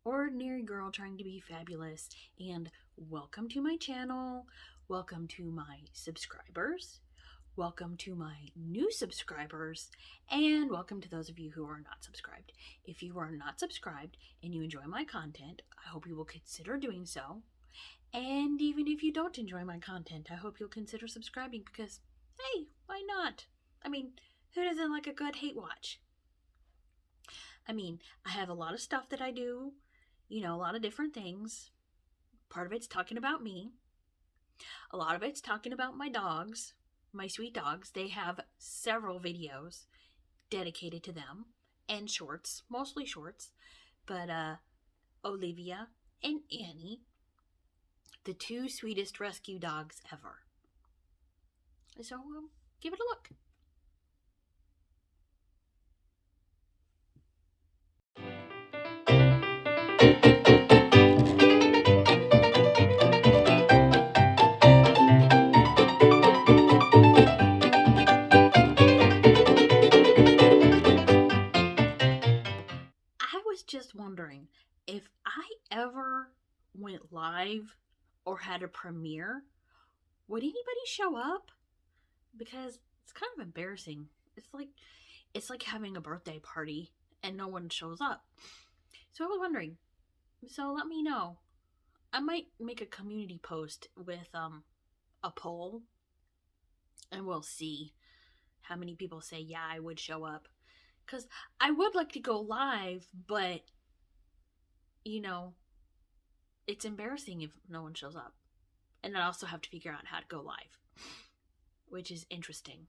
ordinary girl trying to be fabulous. And welcome to my channel. Welcome to my subscribers. Welcome to my new subscribers. And welcome to those of you who are not subscribed. If you are not subscribed and you enjoy my content, I hope you will consider doing so. And even if you don't enjoy my content, I hope you'll consider subscribing because, hey, why not? I mean, who doesn't like a good hate watch? I mean, I have a lot of stuff that I do, a lot of different things. Part of it's talking about me. A lot of it's talking about my dogs, my sweet dogs. They have several videos dedicated to them and shorts, mostly shorts. But Olivia and Annie, the two sweetest rescue dogs ever. So give it a look. I was just wondering if I ever went live or had a premiere, would anybody show up? Because it's kind of embarrassing. It's like having a birthday party and no one shows up. So I was wondering. So let me know. I might make a community post with a poll and we'll see how many people say yeah, I would show up. Cuz I would like to go live, but it's embarrassing if no one shows up. And I also have to figure out how to go live, which is interesting.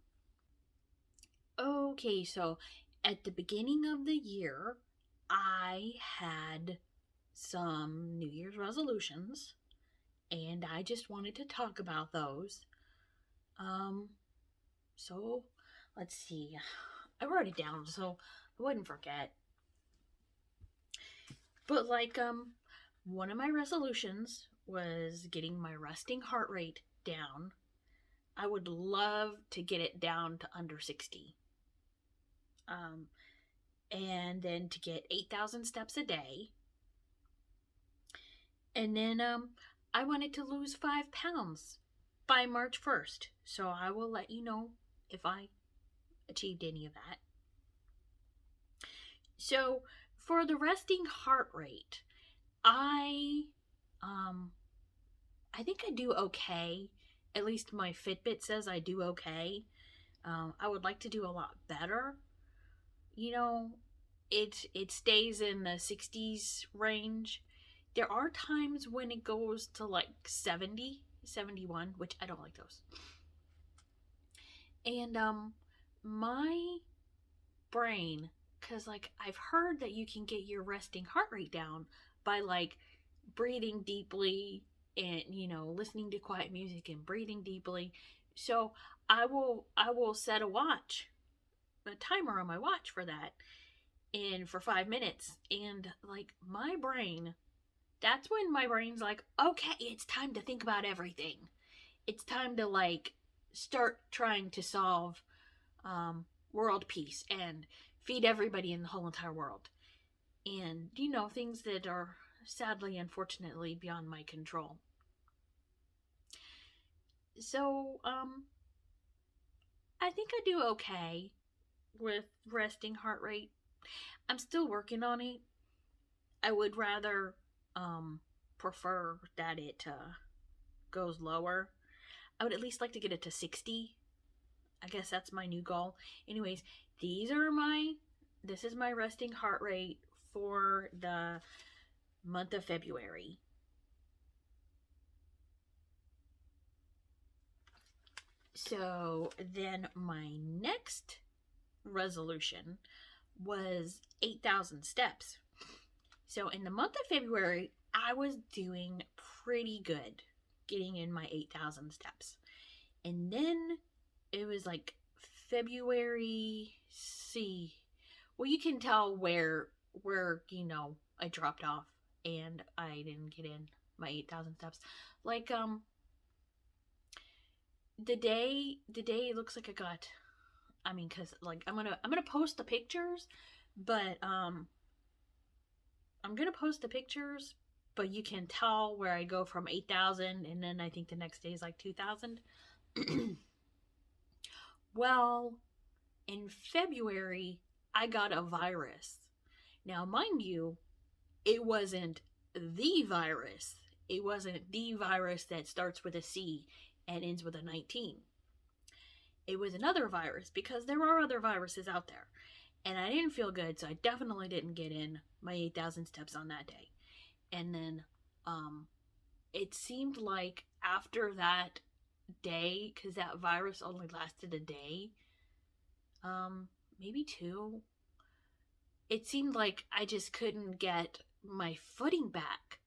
Okay, so at the beginning of the year, I had some New Year's resolutions, and I just wanted to talk about those. Um, so let's see. I wrote it down so I wouldn't forget. But one of my resolutions was getting my resting heart rate down. I would love to get it down to under 60. Um, and then to get 8,000 steps a day. And then I wanted to lose 5 pounds by March 1st. So I will let you know if I achieved any of that. So for the resting heart rate, I think I do okay. At least my Fitbit says I do okay. I would like to do a lot better. It stays in the 60s range. There are times when it goes to like 70, 71, which I don't like those. And my brain, cuz I've heard that you can get your resting heart rate down by breathing deeply and listening to quiet music and breathing deeply. So I will set a timer on my watch for that, and for 5 minutes, and my brain, that's when my brain's like, okay, it's time to think about everything. It's time to start trying to solve world peace and feed everybody in the whole entire world, and things that are sadly, unfortunately, beyond my control. So I think I do okay with resting heart rate. I'm still working on it. I would rather prefer that it goes lower. I would at least like to get it to 60. I guess that's my new goal. Anyways, this is my resting heart rate for the month of February. So then my next resolution was 8,000 steps. So in the month of February, I was doing pretty good getting in my 8,000 steps. And then it was February C. Well, you can tell where I dropped off and I didn't get in my 8,000 steps. The day it looks like I got, I mean, cuz I'm going to post the pictures, but I'm going to post the pictures, but you can tell where I go from 8,000 and then I think the next day is like 2,000. Well, in February, I got a virus. Now, mind you, it wasn't the virus. It wasn't the virus that starts with a C and ends with a 19. It was another virus because there are other viruses out there. And I didn't feel good, so I definitely didn't get in my 8,000 steps on that day. And then it seemed like after that day, because that virus only lasted a day, maybe two, it seemed like I just couldn't get my footing back.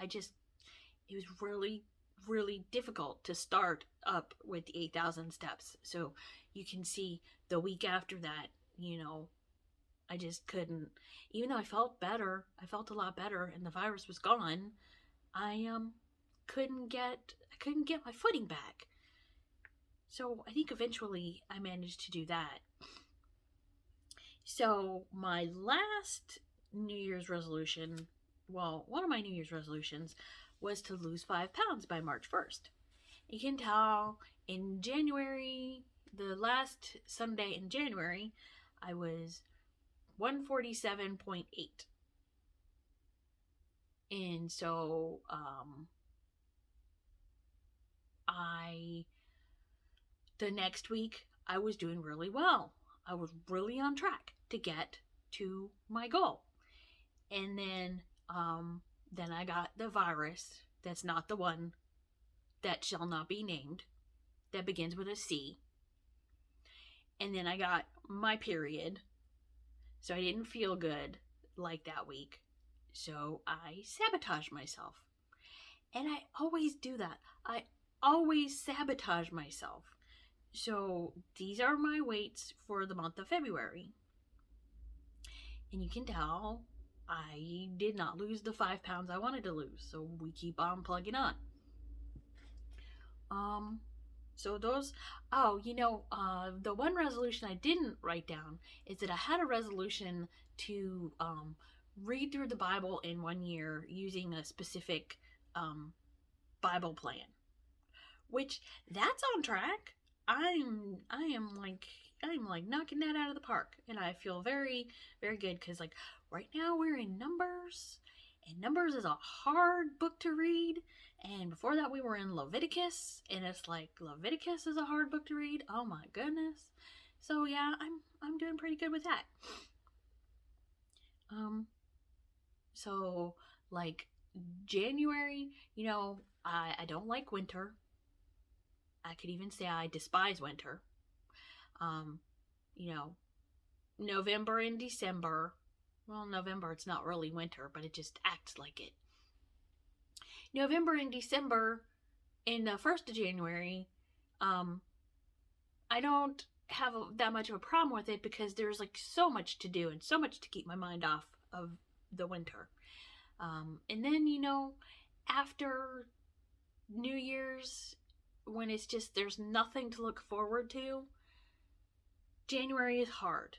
It was really, really difficult to start up with the 8,000 steps. So you can see the week after that, I just couldn't, even though I felt better, I felt a lot better and the virus was gone, I couldn't get my footing back. So I think eventually I managed to do that. So my last New Year's resolution, well, one of my New Year's resolutions was to lose 5 pounds by March 1st. You can tell in January, the last Sunday in January, I was 147.8. And so the next week I was doing really well. I was really on track to get to my goal. And then I got the virus that's not the one that shall not be named, that begins with a C. And then I got my period. So I didn't feel good like that week. So I sabotaged myself. And I always do that. I always sabotage myself. So these are my weights for the month of February. And you can tell I did not lose the 5 pounds I wanted to lose. So we keep on plugging on. So those, the one resolution I didn't write down is that I had a resolution to read through the Bible in 1 year using a specific Bible plan, which that's on track. I'm like knocking that out of the park, and I feel very, very good because like right now we're in Numbers, and Numbers is a hard book to read. And before that we were in Leviticus, and it's like Leviticus is a hard book to read. Oh my goodness. So yeah, I'm doing pretty good with that. So like January, I don't like winter. I could even say I despise winter. November and December. Well, November, it's not really winter, but it just acts like it. November and December, in the 1st of January, I don't have that much of a problem with it because there's like so much to do and so much to keep my mind off of the winter. And then, after New Year's, when it's just there's nothing to look forward to, January is hard.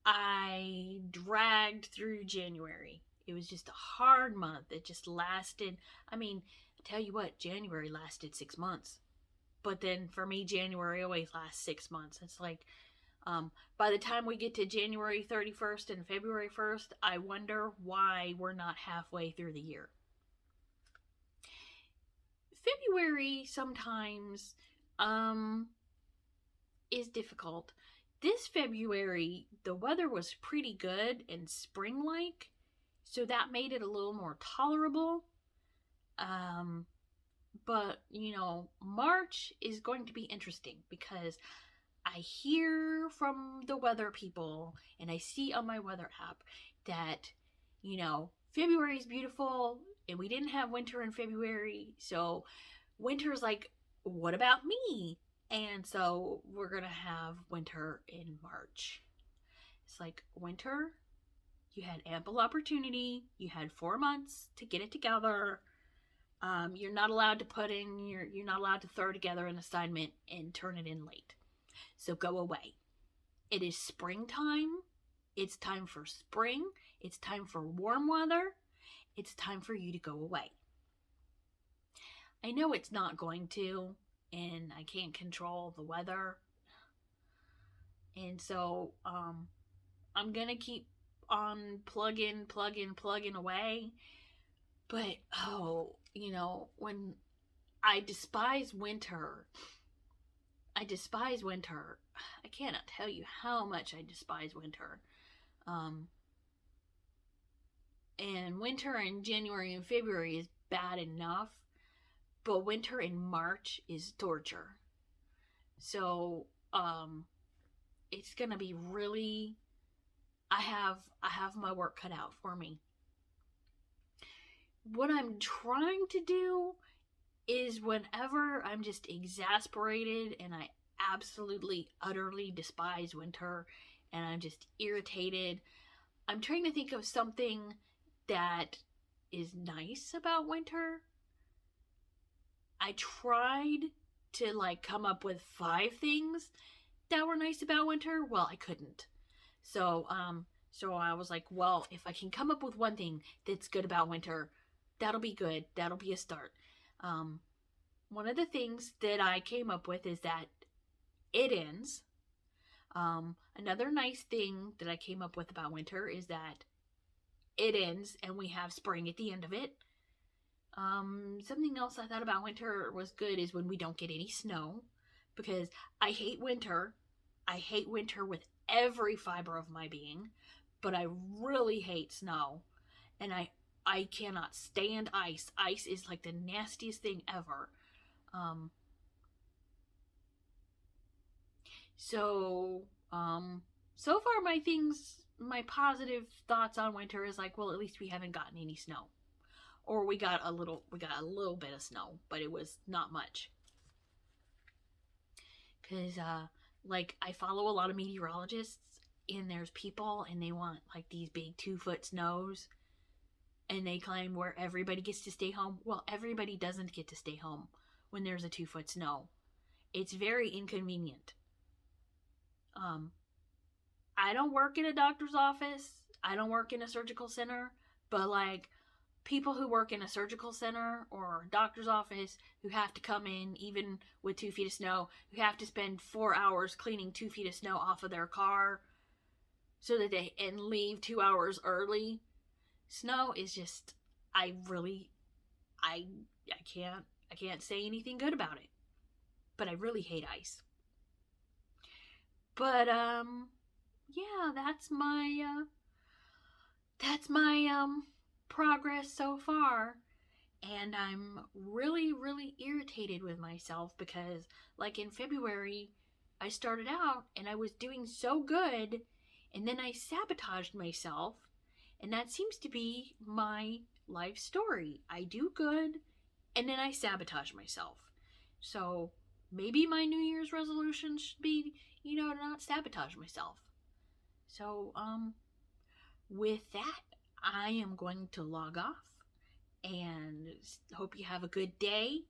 I dragged through January. It was just a hard month. It just lasted. I mean, I tell you what, January lasted 6 months. But then for me, January always lasts 6 months. It's like by the time we get to January 31st and February 1st, I wonder why we're not halfway through the year. February sometimes is difficult. This February, the weather was pretty good and spring-like, so that made it a little more tolerable. But, March is going to be interesting because I hear from the weather people and I see on my weather app that, February is beautiful and we didn't have winter in February, so winter's like, what about me? And so we're going to have winter in March. It's like, winter, you had ample opportunity. You had 4 months to get it together. You're not allowed to you're not allowed to throw together an assignment and turn it in late. So go away. It is springtime. It's time for spring. It's time for warm weather. It's time for you to go away. I know it's not going to, and I can't control the weather. And so I'm going to keep on plugging away. But, when I despise winter, I cannot tell you how much I despise winter. And winter in January and February is bad enough, but winter in March is torture. So, it's gonna be really. I have my work cut out for me. What I'm trying to do is, whenever I'm just exasperated and I absolutely, utterly despise winter and I'm just irritated, I'm trying to think of something that is nice about winter. I tried to come up with 5 things that were nice about winter. Well, I couldn't. So I was like, well, if I can come up with one thing that's good about winter, that'll be good. That'll be a start. One of the things that I came up with is that it ends. Another nice thing that I came up with about winter is that it ends and we have spring at the end of it. Something else I thought about winter was good is when we don't get any snow, because I hate winter. I hate winter with every fiber of my being, but I really hate snow, and I cannot stand ice. Ice is like the nastiest thing ever. So far my positive thoughts on winter is like, well, at least we haven't gotten any snow. Or we got a little bit of snow, but it was not much. Cause I follow a lot of meteorologists, and there's people and they want these big 2-foot snows, and they claim where everybody gets to stay home. Well, everybody doesn't get to stay home when there's a 2-foot snow. It's very inconvenient. I don't work in a doctor's office. I don't work in a surgical center, but people who work in a surgical center or a doctor's office who have to come in even with 2 feet of snow, who have to spend 4 hours cleaning 2 feet of snow off of their car so that they and leave 2 hours early. Snow is just, I can't say anything good about it. But I really hate ice. But yeah, that's my progress so far. And I'm really, really irritated with myself because, in February, I started out and I was doing so good, and then I sabotaged myself, and that seems to be my life story. I do good, and then I sabotage myself. So maybe my New Year's resolution should be, to not sabotage myself. So, with that, I am going to log off and hope you have a good day.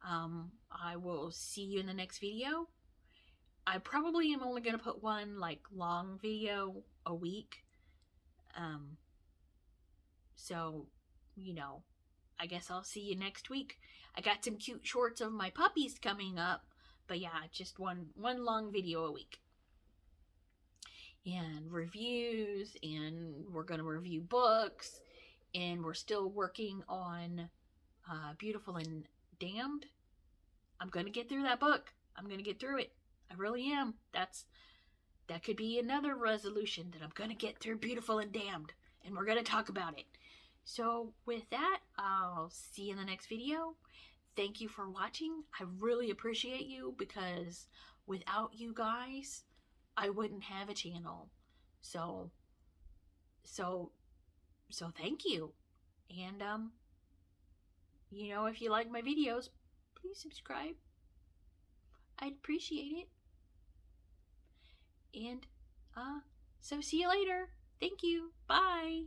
I will see you in the next video. I probably am only going to put one long video a week. So, I guess I'll see you next week. I got some cute shorts of my puppies coming up, but yeah, just one long video a week. And reviews, and we're going to review books, and we're still working on Beautiful and Damned. I'm going to get through that book. I'm going to get through it. I really am. That could be another resolution, that I'm going to get through Beautiful and Damned, and we're going to talk about it. So with that, I'll see you in the next video. Thank you for watching. I really appreciate you, because without you guys, I wouldn't have a channel. So thank you. And if you like my videos, please subscribe. I'd appreciate it. And so see you later. Thank you. Bye.